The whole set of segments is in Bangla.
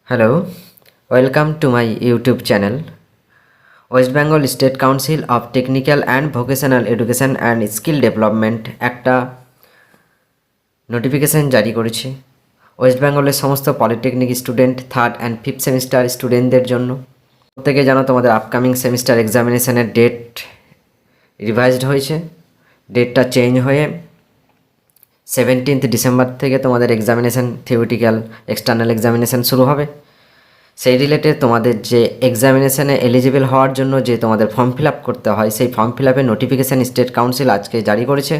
Hello, welcome to my YouTube channel. West Bengal State Council of Technical and Vocational Education and Skill Development একটা নোটিফিকেশন জারি করেছে ওয়েস্ট বেঙ্গলের সমস্ত polytechnic student third and fifth semester স্টুডেন্টদের জন্য। প্রত্যেকে জানো তোমাদের আপকামিং সেমিস্টার এক্সামিনেশনের ডেট রিভাইজড হয়েছে। ডেটটা চেঞ্জ হয়ে 17 ডিসেম্বর থেকে তোমাদের এক্সামিনেশন থিওরিটিক্যাল এক্সটার্নাল এক্সামিনেশন শুরু হবে। সেই রিলেটেড তোমাদের যে এক্সামিনেশানে এলিজিবল হওয়ার জন্য যে তোমাদের ফর্ম ফিল আপ করতে হয়, সেই ফর্ম ফিল আপের নোটিফিকেশান স্টেট কাউন্সিল আজকে জারি করেছে।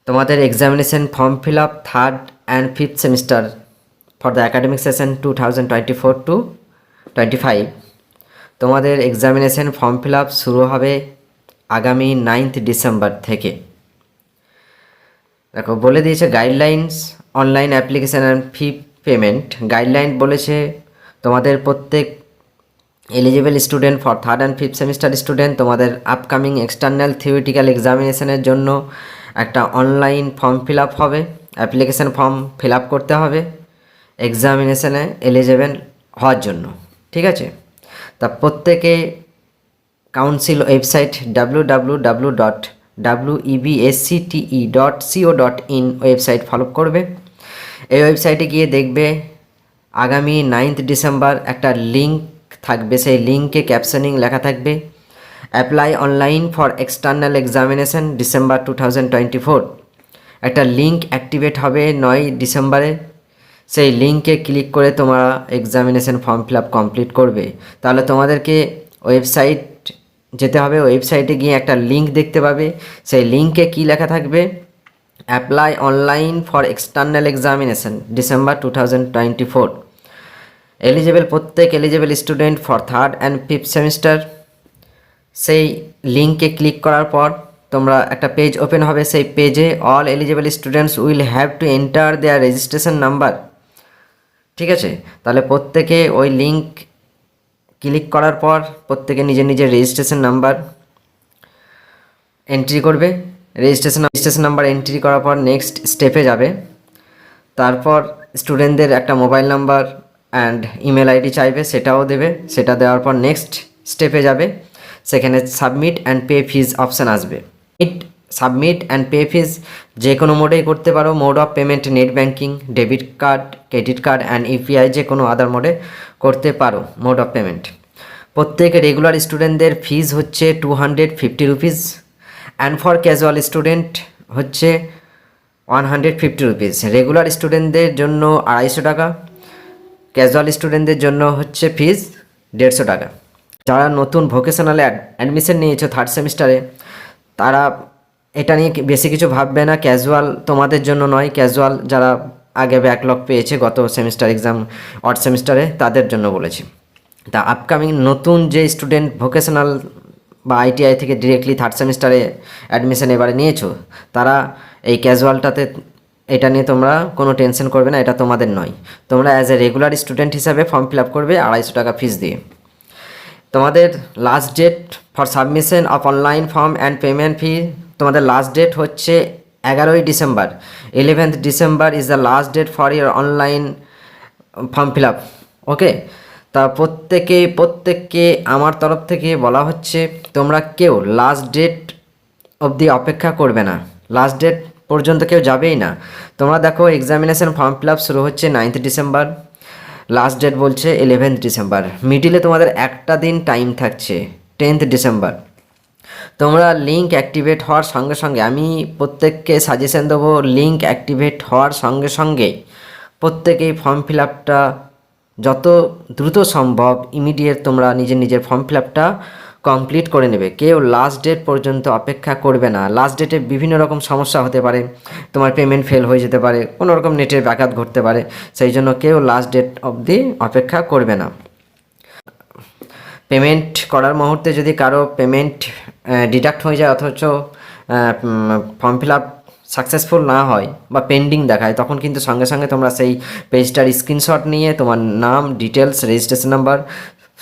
তোমাদের examination form fill up third and fifth semester for the academic session 2024-25 তোমাদের এক্সামিনেশন ফর্ম ফিল আপ শুরু হবে আগামী 9 ডিসেম্বর থেকে। দেখো বলে দিয়েছে guidelines online application and fee payment guideline বলেছে তোমাদের প্রত্যেক eligible student for third and fifth semester student তোমাদের আপকামিং এক্সটার্নাল থিওরিটিক্যাল এক্সামিনেশনের জন্য একটা অনলাইন ফর্ম ফিল আপ হবে, অ্যাপ্লিকেশান ফর্ম ফিল আপ করতে হবে এক্সামিনেশনে এলিজিবল হওয়ার জন্য। ঠিক আছে, তা প্রত্যেকে council website www.webscte.co.in website follow করবে। এই ওয়েবসাইটে গিয়ে দেখবে আগামী 9 ডিসেম্বর একটা লিঙ্ক থাকবে, সেই লিঙ্কে ক্যাপশনিং লেখা থাকবে apply online for external examination December 2024। একটা লিঙ্ক অ্যাক্টিভেট হবে 9 ডিসেম্বরে। সেই লিঙ্কে ক্লিক করে তোমরা examination form fill up complete করবে। তাহলে তোমাদেরকে ওয়েবসাইট যেতে হবে, ওয়েবসাইটে গিয়ে একটা লিঙ্ক দেখতে পাবে, সেই লিঙ্কে কী লেখা থাকবে apply online for external examination December 2024। Eligible প্রত্যেক eligible student for third and fifth semester সেই লিঙ্কে ক্লিক করার পর তোমরা একটা পেজ ওপেন হবে। সেই পেজে all eligible students will have to enter their registration number. ঠিক আছে, তাহলে প্রত্যেকে ওই লিঙ্ক ক্লিক করার পর প্রত্যেকে নিজের নিজের রেজিস্ট্রেশন নাম্বার এন্ট্রি করবে। রেজিস্ট্রেশন নাম্বার এন্ট্রি করার পর নেক্সট স্টেপে যাবে। তারপর স্টুডেন্টদের একটা mobile number and email ID চাইবে, সেটাও দেবে। সেটা দেওয়ার পর নেক্সট স্টেপে যাবে, সেখানে submit and pay fees option আসবে। সাবমিট অ্যান্ড পে ফিজ যে কোনো মোডেই করতে পারো। Mode of payment net banking, debit card, credit card and UPI যে কোনো আদার মোডে করতে পারো মোড অফ পেমেন্ট। প্রত্যেক রেগুলার স্টুডেন্টদের ফিজ হচ্ছে 250 rupees and for casual student হচ্ছে 150 রুপিস। রেগুলার স্টুডেন্টদের জন্য 250 টাকা, ক্যাজুয়াল স্টুডেন্টদের জন্য হচ্ছে ফিজ 150 টাকা। যারা নতুন ভোকেশনালে অ্যাডমিশন নিয়েছো থার্ড সেমিস্টারে, তারা এটা নিয়ে বেশি কিছু ভাববে না। ক্যাজুয়াল তোমাদের জন্য নয়, ক্যাজুয়াল যারা আগে ব্যাকলগ পেয়েছে গত সেমিস্টার এক্সাম অড সেমিস্টারে তাদের জন্য বলেছি। তা আপকামিং নতুন যে স্টুডেন্ট ভোকেশনাল বা আইটিআই থেকে ডিরেক্টলি থার্ড সেমিস্টারে অ্যাডমিশন এবারে নিয়েছো, তারা এই ক্যাজুয়ালটাতে এটা নিয়ে তোমরা কোনো টেনশন করবে না, এটা তোমাদের নয়। তোমরা অ্যাজ এ রেগুলার স্টুডেন্ট হিসাবে ফর্ম ফিল আপ করবে 250 টাকা ফিস দিয়ে। তোমাদের last date for submission of online form and payment fee, তোমাদের লাস্ট ডেট হচ্ছে 11 December. 11th December is the last date for year online form fill up. Okay, তা প্রত্যেককে আমার তরফ থেকে বলা হচ্ছে তোমরা কেউ লাস্ট ডেট অবধি অপেক্ষা করবে না, লাস্ট ডেট পর্যন্ত কেউ যাবেই না। তোমরা দেখো এক্সামিনেশন ফর্ম ফিল আপ শুরু হচ্ছে 9 ডিসেম্বর, লাস্ট ডেট বলছে 11 ডিসেম্বর। মিডিলে তোমাদের একটা দিন টাইম থাকছে 10 ডিসেম্বর। তোমরা লিঙ্ক অ্যাক্টিভেট হওয়ার সঙ্গে সঙ্গে, আমি প্রত্যেককে সাজেশন দেবো লিঙ্ক অ্যাক্টিভেট হওয়ার সঙ্গে সঙ্গে প্রত্যেকেই ফর্ম ফিল আপটা যত দ্রুত সম্ভব ইমিডিয়েট তোমরা নিজের ফর্ম ফিল আপটা কমপ্লিট করে নেবে। কেউ লাস্ট ডেট পর্যন্ত অপেক্ষা করবে না। লাস্ট ডেটে বিভিন্ন রকম সমস্যা হতে পারে, তোমার পেমেন্ট ফেল হয়ে যেতে পারে, কোনো রকম নেটের ব্যাঘাত ঘটতে পারে, সেই জন্য কেউ লাস্ট ডেট অবধি অপেক্ষা করবে না। পেমেন্ট করার মুহূর্তে যদি কারো পেমেন্ট ডিডাক্ট হয়ে যায় অথচ ফর্ম ফিল আপ সাকসেসফুল না হয় বা পেন্ডিং দেখায়, তখন কিন্তু সঙ্গে সঙ্গে তোমরা সেই পেজটার স্ক্রিনশট নিয়ে তোমার নাম, ডিটেলস, রেজিস্ট্রেশন নাম্বার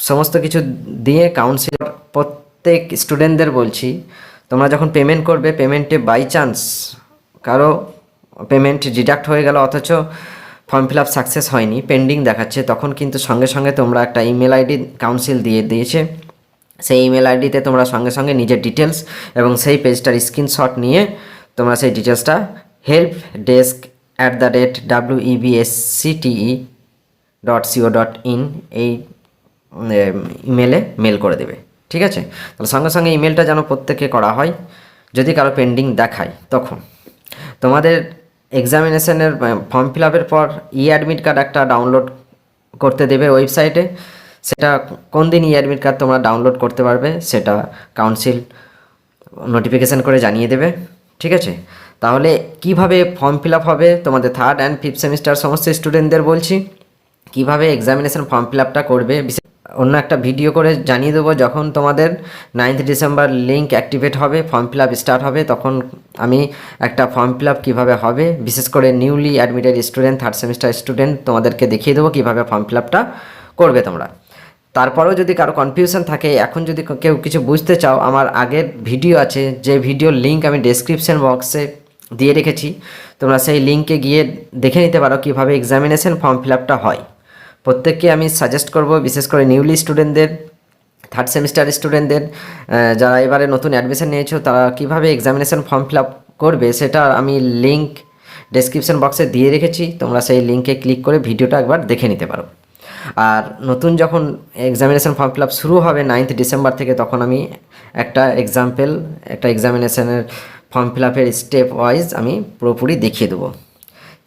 সমস্ত কিছু দিয়ে কাউন্সিলর প্রত্যেক স্টুডেন্টদের বলছি, তোমরা যখন পেমেন্ট করবে, পেমেন্টে বাই চান্স কারো পেমেন্ট ডিডাক্ট হয়ে গেল অথচ ফর্ম ফিল আপ সাকসেস হয়নি, পেন্ডিং দেখাচ্ছে, তখন কিন্তু সঙ্গে সঙ্গে তোমরা একটা ইমেল আইডি কাউন্সিল দিয়ে দিয়েছে, সেই ইমেল আইডিতে তোমরা সঙ্গে সঙ্গে নিজের ডিটেলস এবং সেই পেজটার স্ক্রিনশট নিয়ে তোমরা সেই ডিটেলসটা helpdesk@webscte.co.in এই ইমেলে মেল করে দেবে। ঠিক আছে, তাহলে সঙ্গে সঙ্গে ইমেলটা যেন প্রত্যেকে করা হয়। যদি কারো পেন্ডিং দেখায় তখন তোমাদের এক্সামিনেশনের ফর্ম ফিল আপের পর অ্যাডমিট কার্ড একটা ডাউনলোড করতে দেবে ওয়েবসাইটে। সেটা কোন দিন অ্যাডমিট কার্ড তোমরা ডাউনলোড করতে পারবে সেটা কাউন্সিল নোটিফিকেশান করে জানিয়ে দেবে। ঠিক আছে, তাহলে কিভাবে ফর্ম ফিল আপ হবে তোমাদের 3rd অ্যান্ড 5th সেমিস্টার সমস্ত স্টুডেন্টদের বলছি কিভাবে এক্সামিনেশন ফর্ম ফিল আপটা করবে। অন্য একটা ভিডিও করে জানিয়ে দেবো যখন তোমাদের 9th ডিসেম্বর লিঙ্ক অ্যাক্টিভেট হবে, ফর্ম ফিল আপ স্টার্ট হবে, তখন আমি একটা ফর্ম ফিল আপ কীভাবে হবে বিশেষ করে newly admitted student 3rd semester student তোমাদেরকে দেখিয়ে দেবো কীভাবে ফর্ম ফিল আপটা করবে তোমরা। তারপরেও যদি কারো কনফিউশন থাকে, এখন যদি কেউ কিছু বুঝতে চাও, আমার আগের ভিডিও আছে, যে ভিডিওর লিঙ্ক আমি ডেসক্রিপশন বক্সে দিয়ে রেখেছি, তোমরা সেই লিঙ্কে গিয়ে দেখে নিতে পারো কীভাবে এক্সামিনেশন ফর্ম ফিল আপটা হয়। প্রত্যেককে আমি সাজেস্ট করব, বিশেষ করে নিউলি স্টুডেন্টদের, 3rd সেমিস্টার স্টুডেন্টদের, যারা এবারে নতুন অ্যাডমিশন নিয়েছো তারা কীভাবে এক্সামিনেশন ফর্ম ফিল আপ করবে সেটা আমি লিঙ্ক ডেসক্রিপশন বক্সে দিয়ে রেখেছি, তোমরা সেই লিঙ্কে ক্লিক করে ভিডিওটা একবার দেখে নিতে পারো। আর নতুন যখন এক্সামিনেশন ফর্ম ফিল আপ শুরু হবে 9th ডিসেম্বর থেকে, তখন আমি একটা এক্সামিনেশনের ফর্ম ফিল আপের স্টেপ ওয়াইজ আমি পুরোপুরি দেখিয়ে দেবো।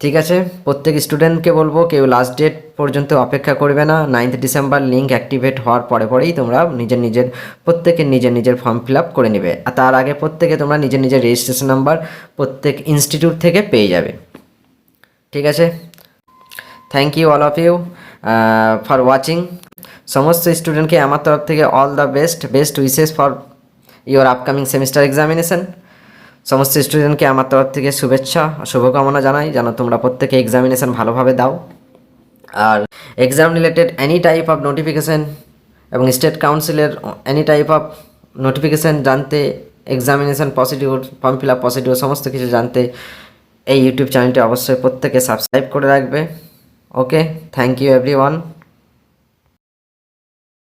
ঠিক আছে, প্রত্যেক স্টুডেন্টকে বলবো কেউ লাস্ট ডেট পর্যন্ত অপেক্ষা করবে না, 9th ডিসেম্বর লিঙ্ক অ্যাক্টিভেট হওয়ার পরেই তোমরা প্রত্যেকের নিজের ফর্ম ফিল আপ করে নেবে। আর তার আগে প্রত্যেকে তোমরা নিজের রেজিস্ট্রেশন নাম্বার প্রত্যেক ইনস্টিটিউট থেকে পেয়ে যাবে। ঠিক আছে, thank you all of you for watching. সমস্ত স্টুডেন্টকে আমার তরফ থেকে all the best wishes for your upcoming semester examination. সমস্ত স্টুডেন্টকে আমার তরফ থেকে শুভেচ্ছা শুভকামনা জানাই, যেন তোমরা প্রত্যেকে এক্সামিনেশন ভালোভাবে দাও। আর exam related any type of notification এবং স্টেট কাউন্সিলের এনি টাইপ অফ নোটিফিকেশান জানতে, examination procedure, form fill up procedure সমস্ত কিছু জানতে এই ইউটিউব চ্যানেলটি অবশ্যই প্রত্যেকে সাবস্ক্রাইব করে রাখবে। ওকে, থ্যাংক ইউ এভরিওয়ান।